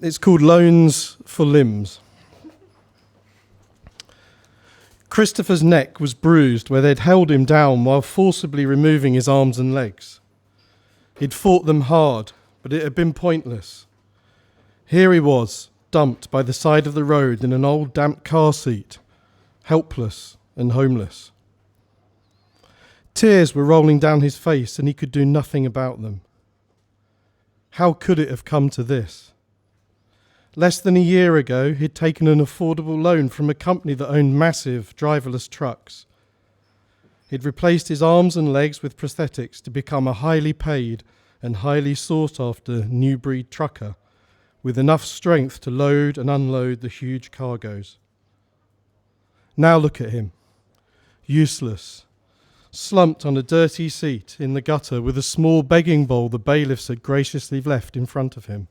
It's called Loans for Limbs. Christopher's neck was bruised where they'd held him down while forcibly removing his arms and legs. He'd fought them hard, but it had been pointless. Here he was, dumped by the side of the road in an old damp car seat, helpless and homeless. Tears were rolling down his face and he could do nothing about them. How could it have come to this? Less than a year ago, he'd taken an affordable loan from a company that owned massive driverless trucks. He'd replaced his arms and legs with prosthetics to become a highly paid and highly sought-after new breed trucker with enough strength to load and unload the huge cargoes. Now look at him, useless, slumped on a dirty seat in the gutter with a small begging bowl the bailiffs had graciously left in front of him.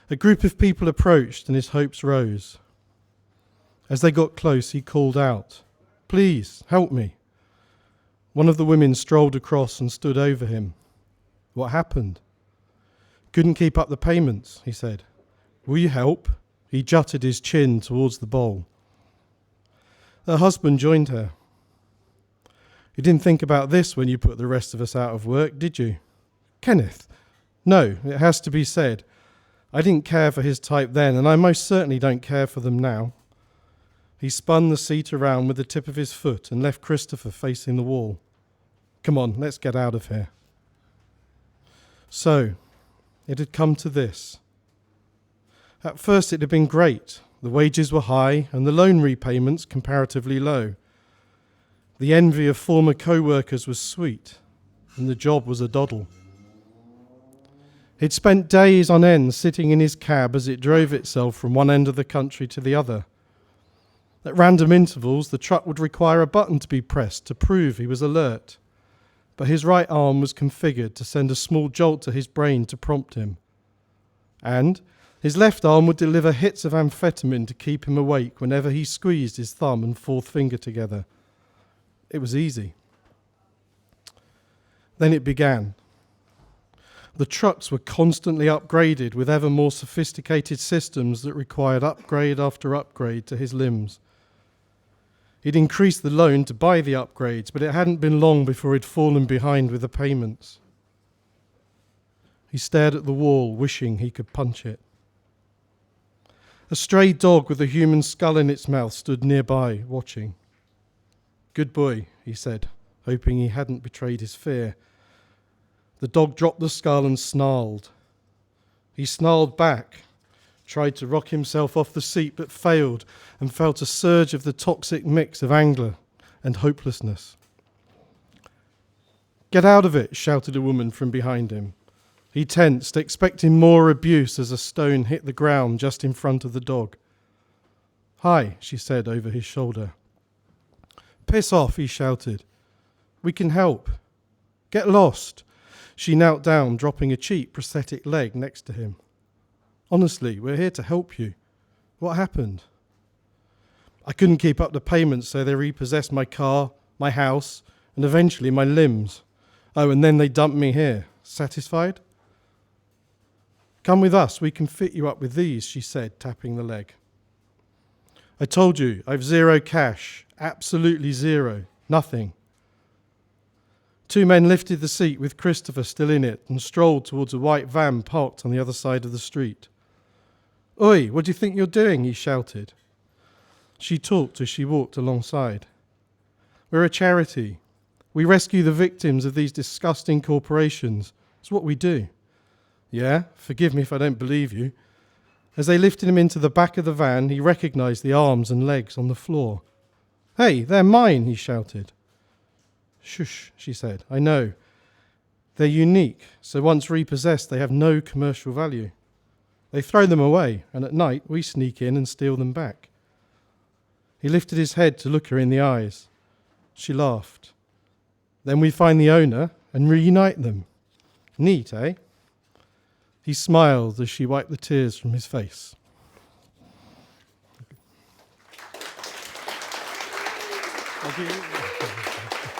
A group of people approached and his hopes rose. As they got close, he called out, "Please, help me." One of the women strolled across and stood over him. What happened? "Couldn't keep up the payments," he said. "Will you help?" He jutted his chin towards the bowl. Her husband joined her. "You didn't think about this when you put the rest of us out of work, did you?" "Kenneth, no, it has to be said. I didn't care for his type then, and I most certainly don't care for them now." He spun the seat around with the tip of his foot and left Christopher facing the wall. "Come on, let's get out of here." So, it had come to this. At first it had been great. The wages were high and the loan repayments comparatively low. The envy of former co-workers was sweet, and the job was a doddle. He'd spent days on end sitting in his cab as it drove itself from one end of the country to the other. At random intervals, the truck would require a button to be pressed to prove he was alert, but his right arm was configured to send a small jolt to his brain to prompt him. And his left arm would deliver hits of amphetamine to keep him awake whenever he squeezed his thumb and fourth finger together. It was easy. Then it began. The trucks were constantly upgraded with ever more sophisticated systems that required upgrade after upgrade to his limbs. He'd increased the loan to buy the upgrades, but it hadn't been long before he'd fallen behind with the payments. He stared at the wall, wishing he could punch it. A stray dog with a human skull in its mouth stood nearby, watching. "Good boy," he said, hoping he hadn't betrayed his fear. The dog dropped the skull and snarled. He snarled back, tried to rock himself off the seat but failed, and felt a surge of the toxic mix of anger and hopelessness. "Get out of it," shouted a woman from behind him. He tensed, expecting more abuse as a stone hit the ground just in front of the dog. "Hi," she said over his shoulder. "Piss off," he shouted. "We can help. Get lost." She knelt down, dropping a cheap prosthetic leg next to him. "Honestly, we're here to help you. What happened?" "I couldn't keep up the payments, so they repossessed my car, my house, and eventually my limbs. Oh, and then they dumped me here. Satisfied?" "Come with us, we can fit you up with these," she said, tapping the leg. "I told you, I've zero cash. Absolutely zero. Nothing." Two men lifted the seat with Christopher still in it and strolled towards a white van parked on the other side of the street. "Oi, what do you think you're doing?" he shouted. She talked as she walked alongside. "We're a charity. We rescue the victims of these disgusting corporations. It's what we do." "Yeah? Forgive me if I don't believe you." As they lifted him into the back of the van, he recognized the arms and legs on the floor. "Hey, they're mine," he shouted. "Shush," she said. "I know. They're unique, so once repossessed, they have no commercial value. They throw them away, and at night, we sneak in and steal them back." He lifted his head to look her in the eyes. She laughed. "Then we find the owner and reunite them. Neat, eh?" He smiled as she wiped the tears from his face. Thank you.